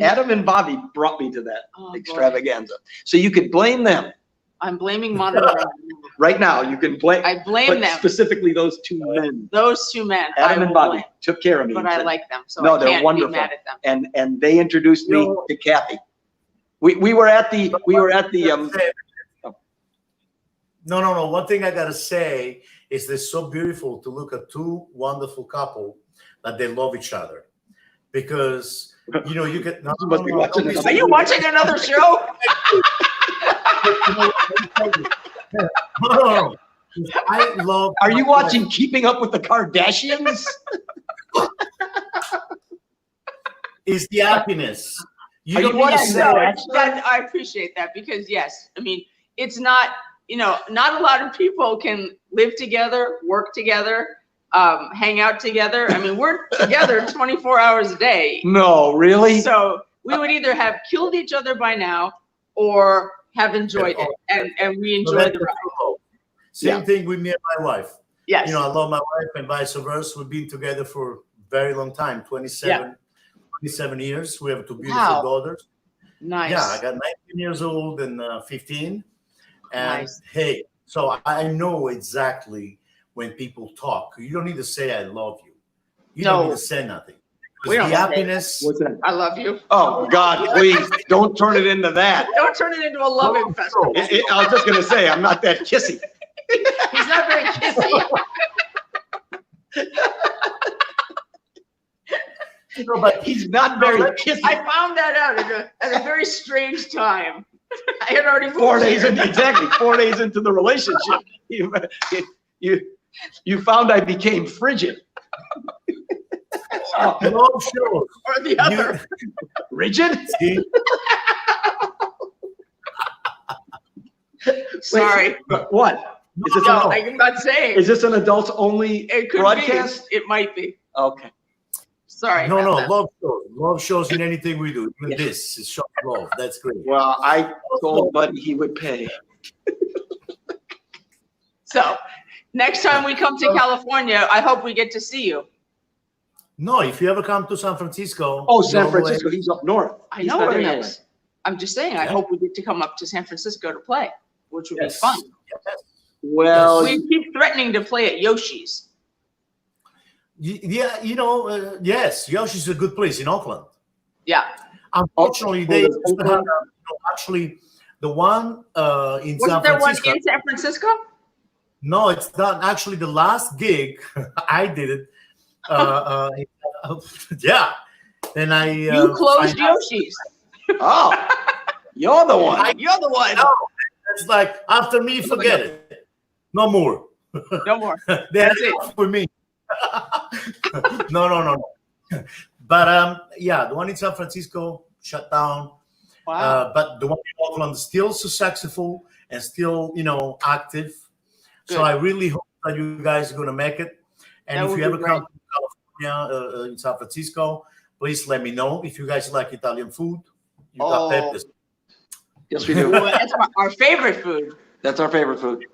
Adam and Bobby brought me to that extravaganza. Boy. So you could blame them. I'm blaming Modern Drummer. Right now, you can blame. I blame them. Specifically those two men. Those two men. Adam and Bobby took care of me. But I like them, so no, I they're can't wonderful. be mad at them. And they introduced me to Cathy. We were at the No. One thing I gotta say is it's so beautiful to look at two wonderful couple that they love each other, because you get. Are you watching another show? No. I love. Are you watching Keeping Up with the Kardashians? Is the happiness. You don't need to say that. I appreciate that, because yes, I mean, it's not. Not a lot of people can live together, work together, hang out together. I mean, we're together 24 hours a day. No, really? So we would either have killed each other by now or have enjoyed it. And we enjoyed the ride. Same thing with me and my wife. Yes. I love my wife and vice versa. We've been together for a very long time, 27 years. We have two beautiful daughters. Nice. Yeah, I got 19 years old and 15. And hey, so I know exactly when people talk. You don't need to say I love you. You don't need to say nothing, We don't the want happiness. What's that? I love you. Oh, God, please, don't turn it into that. Don't turn it into a loving festival. I was just going to say, I'm not that kissy. He's not very kissy. No, but He's not very kissy. I found that out at a very strange time. I had already moved 4 days here. in, exactly, 4 days into the relationship, you found I became frigid. love shows. Or the other. Rigid? See? Sorry. What? Is this, No, I'm not saying. is this an adults only It could broadcast? be. It might be. Okay. Sorry. No, about that. love shows. Love shows in anything we do. Even this is showing love. That's great. Well, I told Buddy he would pay. So, next time we come to California, I hope we get to see you. No, if you ever come to San Francisco. Oh, San go Francisco, away. he's up north. I He's know not where in he LA. is. I'm just saying, I Yeah. hope we get to come up to San Francisco to play, which would Yes. be fun. Yes. Well, We keep threatening to play at Yoshi's. Yeah, yes, Yoshi's a good place in Oakland. Yeah. Unfortunately, Oh, they there's used to have, Oakland? actually, the one in San Wasn't there one Francisco. in San Francisco? No, it's not. Actually, the last gig, I did it. Yeah. Then I. You closed find out- Yoshi's. oh, you're the one. You're the one. No, it's like, after me, forget it. No more. No more. That's That's it. it for me. No. But yeah, the one in San Francisco shut down. Wow. But the one in Oakland is still successful and still, active. Good. So I really hope that you guys are going to make it. And That if would you be ever come to California, in San Francisco, please let me know. If you guys like Italian food, you got peppers. Yes, we do. Well, that's our favorite food. That's our favorite food.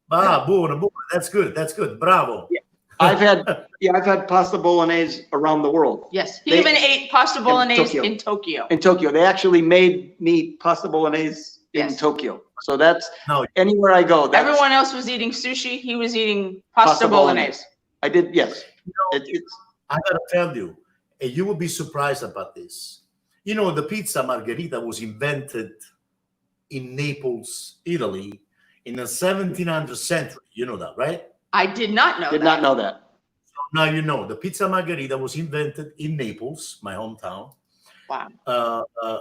Buono. That's good. That's good. Bravo. Yeah. I've had pasta bolognese around the world. Yes. He They- even ate pasta bolognese Tokyo. in Tokyo. In Tokyo, they actually made me pasta bolognese in Yes. Tokyo. So that's No. anywhere I go. That's, Everyone else was eating sushi. He was eating pasta bolognese. I did, yes. You know, It's I gotta tell you, and you will be surprised about this. The pizza margherita was invented in Naples, Italy, in the 1700th century. You know that, right? I did not know did that. not know that. Now you know the pizza margherita was invented in Naples, my hometown, Wow.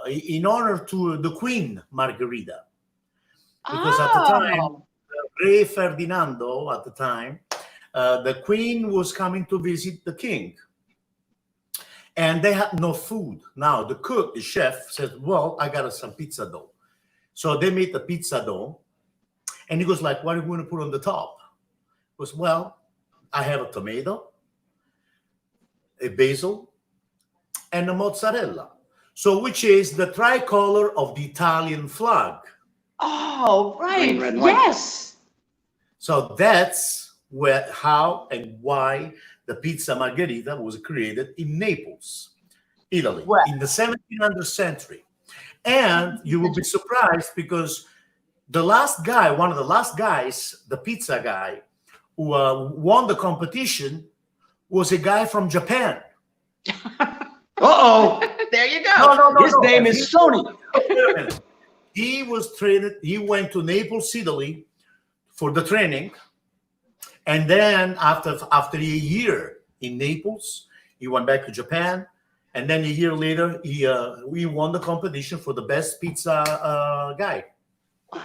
in honor to the Queen Margherita, because at the time, Oh. Re Ferdinando, at the time, the Queen was coming to visit the King, and they had no food. Now the cook, the chef, said, "Well, I got some pizza dough," so they made the pizza dough, and he goes like, "What are you going to put on the top?" He goes, "Well, I have a tomato, a basil, and a mozzarella. So which is the tricolor of the Italian flag. Oh, right. Green, red, and white. Yes. So that's how and why the pizza margherita was created in Naples, Italy, Wow. in the 1700th century. And you will be surprised because one of the last guys, the pizza guy, who won the competition was a guy from Japan. Uh-oh. There you go. No. His name is Sony. He was trained. He went to Naples, Italy, for the training, and then after a year in Naples, he went back to Japan, and then a year later, he won the competition for the best pizza guy.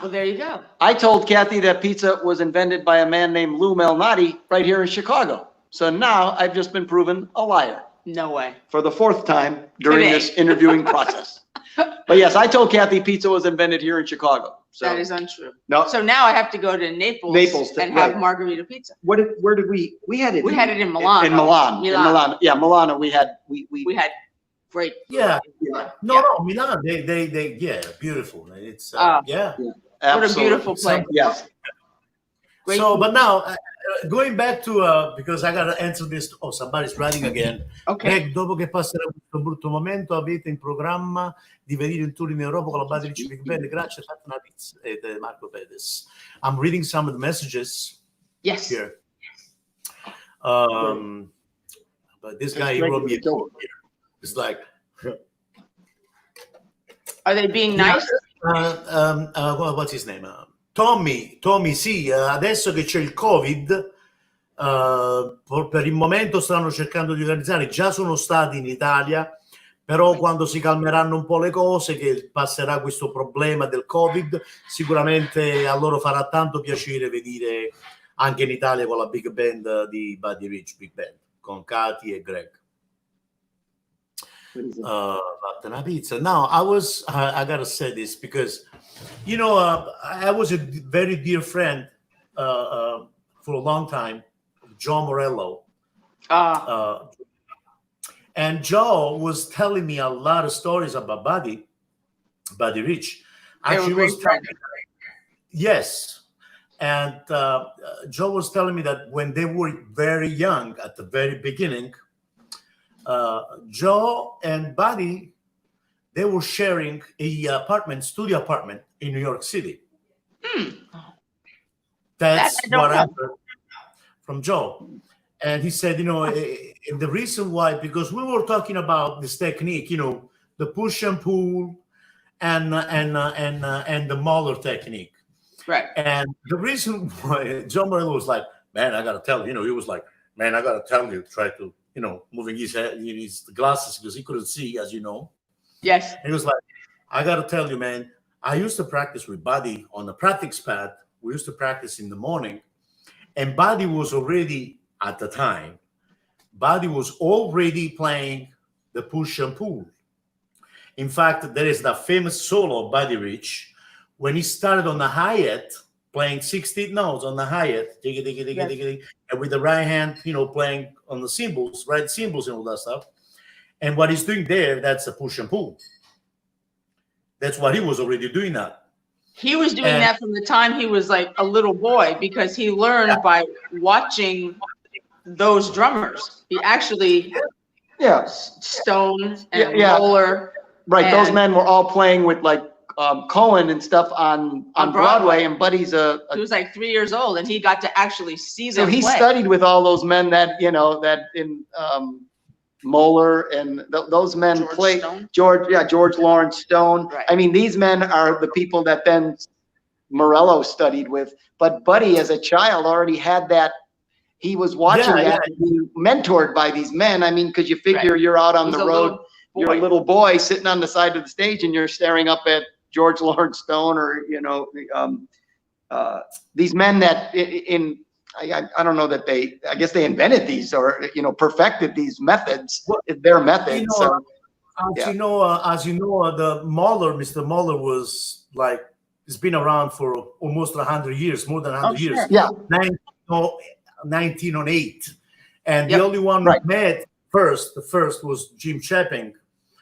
Well, there you go. I told Cathy that pizza was invented by a man named Lou Malnati right here in Chicago. So now I've just been proven a liar No way. for the 4th time during Today. this interviewing process. But yes, I told Cathy pizza was invented here in Chicago. So That is untrue. no. So now I have to go to Naples, Naples and right. have margarita pizza. Where did we had it? We had it in Milan. In Milan. Milan. In Milan. Yeah, Milano. We had We had great. Yeah. Yeah. No, Milan. They yeah, beautiful. It's yeah. What a beautiful place. Yes. Great So, food. but now going back to because I gotta answer this. Oh, somebody's writing again. Okay. Greg, dopo che passerà questo brutto momento, avete in programma di venire in tour in Europa con la base di Big Band. Grazie, Fatna Ritz e Marco Perez. I'm reading some of the messages Yes. here. But this guy, he wrote me a quote here. It's like, Are they being nice? what's his name? Tommy, sì, adesso che c'è il Covid, per il momento stanno cercando di organizzare, già sono stati in Italia, però quando si calmeranno un po' le cose, che passerà questo problema del Covid, sicuramente a loro farà tanto piacere vedere anche in Italia con la big band di Buddy Rich, Big Band, con Cathy e Gregg. Una pizza. Now, I gotta say this because, you know, I was a very dear friend for a long time, Joe Morello. And Joe was telling me a lot of stories about Buddy Rich. Actually, was yes. And Joe was telling me that when they were very young, at the very beginning, Joe and Buddy, they were sharing a studio apartment in New York City. That's what I heard from Joe. And he said, you know, the reason why, because we were talking about this technique, you know, the push and pull and the Mahler technique. Right. And the reason why John Morello was like, man, I got to tell you, you know, he was like, man, I got to tell you, try to, you know, moving his head, his glasses because he couldn't see, as you know. Yes. And he was like, I got to tell you, man, I used to practice with Buddy on the practice pad. We used to practice in the morning. And Buddy was already, at the time, Buddy was already playing the push and pull. In fact, there is that famous solo of Buddy Rich when he started on the hi-hat, playing 16 notes on the hi-hat, and with the right hand, you know, playing on the cymbals, right cymbals and all that stuff. And what he's doing there, that's a push and pull. That's what he was already doing that. He was doing that from the time he was like a little boy because he learned by watching those drummers. He actually, Stone and Roller. Right, and those men were all playing with like Cohen and stuff on Broadway, and Buddy's he was like 3 years old, and he got to actually see them. So he studied with all those men that, you know, that in Moeller and those men played. George Lawrence Stone. Right. I mean, these men are the people that then Morello studied with. But Buddy, as a child, already had that. He was watching that, being mentored by these men. I mean, because you figure you're out on the road, you're a little boy sitting on the side of the stage, and you're staring up at George Lawrence Stone, or you know, these men that I don't know that I guess they invented these, or you know, perfected these methods. Well, their methods. You know, as you know, the Mahler, Mr. Mahler was like, it's been around for almost 100 years, more than 100 years. Yeah. 1908, and the only one we met the first was Jim Chapin,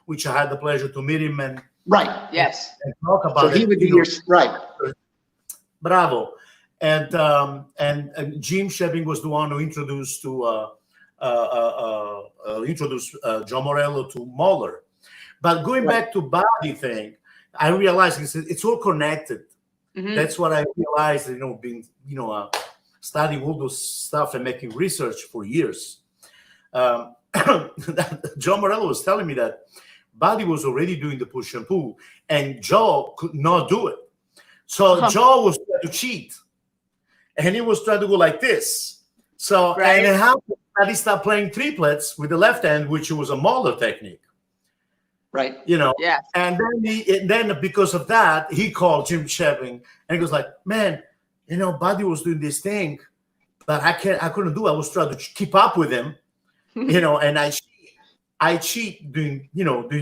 which I had the pleasure to meet him and and talk about it. So he would be your Bravo. And Jim Chapin was the one who introduced Joe Morello to Mahler. But going back to Buddy thing, I realized it's all connected. That's what I realized, you know, being, you know, studying all those stuff and making research for years. Joe Morello was telling me that Buddy was already doing the push and pull, and Joe could not do it. So Joe was trying to cheat, and he was trying to go like this. So and it happened that he started playing triplets with the left hand, which was a Mahler technique. Right. You know. Yeah. And then because of that, he called Jim Chapin, and he was like, "Man, you know, Buddy was doing this thing, but I couldn't do it. I was trying to keep up with him, you know, and I cheat doing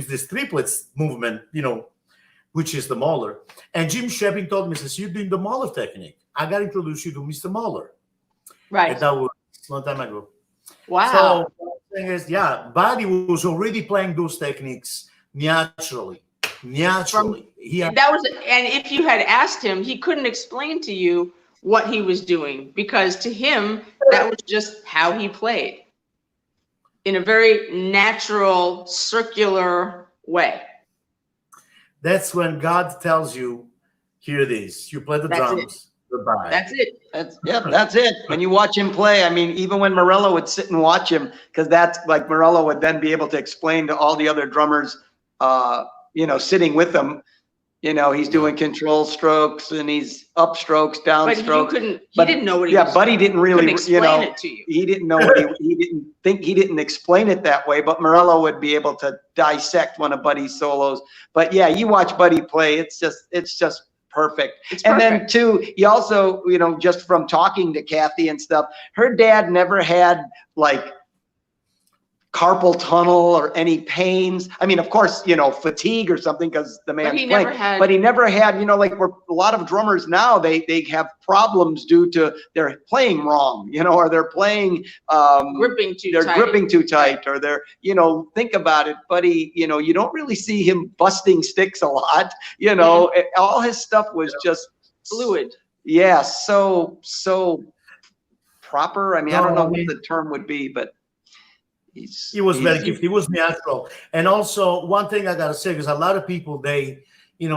this triplets movement, you know, which is the Mahler." And Jim Chapin told me, says, "You're doing the Mahler technique. I got to introduce you to Mr. Mahler." Right. And that was a long time ago. Wow. So the thing is, Buddy was already playing those techniques naturally. And if you had asked him, he couldn't explain to you what he was doing, because to him, that was just how he played, in a very natural, circular way. That's when God tells you, here it is. You play the drums, Goodbye. That's it. That's it. When you watch him play, I mean, even when Merolla would sit and watch him, because that's like Merolla would then be able to explain to all the other drummers, sitting with them, he's doing control strokes and he's up strokes, down But strokes. he didn't know what he was Yeah, Buddy didn't really, explain it to you. he didn't know he didn't explain it that way, but Merolla would be able to dissect one of Buddy's solos. But yeah, you watch Buddy play, it's just perfect. And then too, he also, just from talking to Cathy and stuff, her dad never had like carpal tunnel or any pains. I mean, of course, fatigue or something because the man's playing. But he never had, like where a lot of drummers now, they have problems due to they're playing wrong, or they're playing gripping too tight, or they're, think about it, Buddy, you don't really see him busting sticks a lot, all his stuff was just fluid. Yeah, so proper. I mean, I don't know what the term would be, but he was very gifted. He was natural. And also, one thing I gotta say, because a lot of people, they,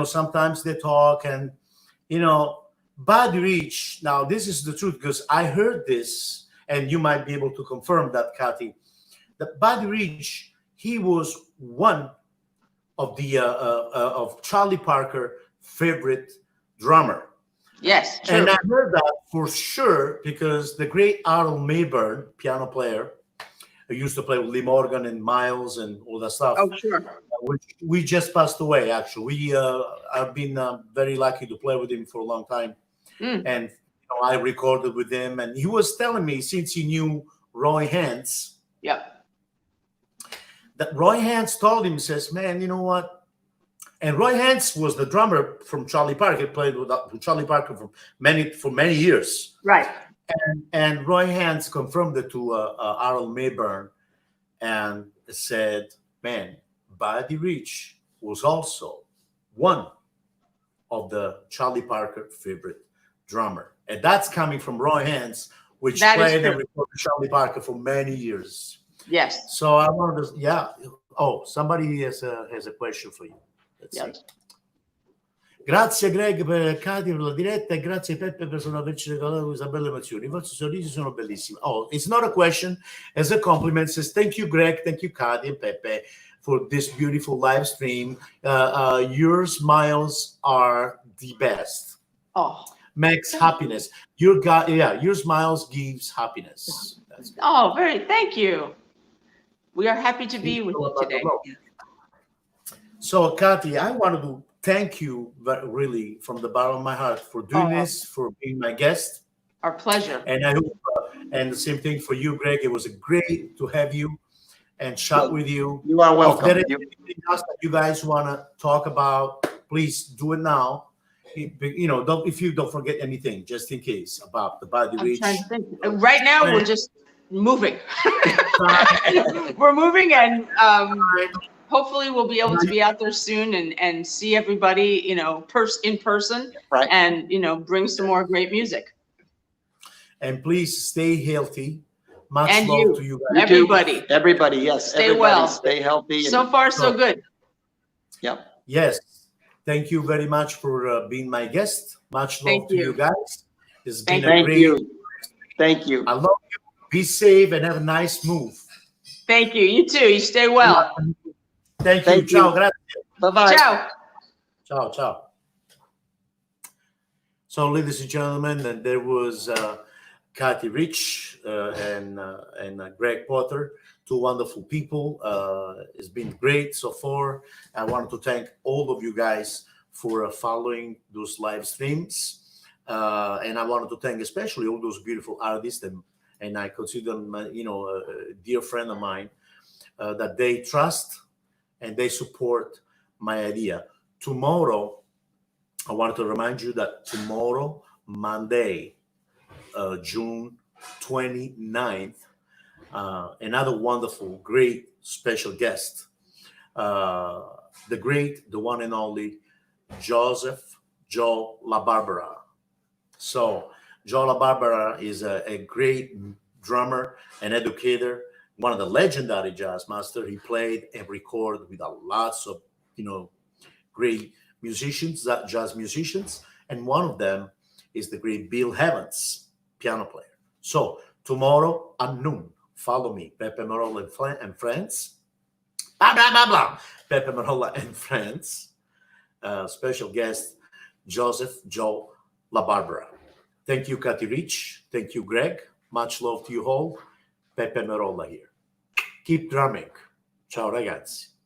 sometimes they talk and, Buddy Rich. Now, this is the truth because I heard this, and you might be able to confirm that, Cathy. That Buddy Rich, he was one of the of Charlie Parker's favorite drummer. Yes, true. And I heard that for sure because the great Arnold Mayburn, piano player, who used to play with Lee Morgan and Miles and all that stuff. Oh, sure. We just passed away, actually. I've been very lucky to play with him for a long time. And I recorded with him. And he was telling me, since he knew Roy Hance, that Roy Hance told him, he says, man, you know what? And Roy Hance was the drummer from Charlie Parker. He played with Charlie Parker for many years. Right. And Roy Hance confirmed it to Arnold Mayburn and said, man, Buddy Rich was also one of the Charlie Parker favorite drummer. And that's coming from Roy Hance, which played and recorded Charlie Parker for many years. Yes. So I wanted to, Oh, somebody has a question for you. Let's see. Grazie Gregg per Cathy per la diretta e grazie Peppe per averci regalato questa bella emozione. I vostri sorrisi sono bellissimi. Oh, it's not a question, it's a compliment. Says thank you Gregg, thank you Cathy and Peppe for this beautiful live stream. Your smiles are the best. Oh, makes happiness. Your smiles gives happiness. Thank you. We are happy to be with you today. So Cathy, I wanted to thank you really from the bottom of my heart for doing this, for being my guest. Our pleasure. And I hope, and the same thing for you, Gregg. It was great to have you and chat with you. You are welcome. If there is anything else that you guys want to talk about, please do it now. If you don't forget anything, just in case about the Buddy Rich. I'm trying to think. Right now, we're just moving. We're moving, and hopefully we'll be able to be out there soon and see everybody, in person, right? And bring some more great music. And please stay healthy. Much and love to you guys. Everybody, yes. Stay well. Stay healthy. So far, so good. Yep. Yes. Thank you very much for being my guest. Much love to you guys. It's been a great. Thank you. I love you. Be safe and have a nice move. Thank you. You too. You stay well. Thank you. Ciao. Grazie. Bye-bye. Ciao. Ciao. Ciao. So, ladies and gentlemen, there was Cathy Rich and Gregg Potter, two wonderful people. It's been great so far. I wanted to thank all of you guys for following those live streams. And I wanted to thank especially all those beautiful artists, and I consider them, a dear friend of mine, that they trust and they support my idea. Tomorrow, I wanted to remind you that tomorrow, Monday, June 29th, another wonderful, great special guest, the one and only Joe LaBarbera. So Joe LaBarbera is a great drummer and educator, one of the legendary jazz masters. He played and recorded with lots of, great musicians, jazz musicians, and one of them is the great Bill Evans, piano player. So tomorrow at noon, follow me, Peppe Merolla and Friends. Blah, blah, blah, blah. Peppe Merolla and Friends. Special guest, Joseph Joe LaBarbera. Thank you, Cathy Rich. Thank you, Gregg. Much love to you all. Peppe Merolla here. Keep drumming. Ciao, ragazzi.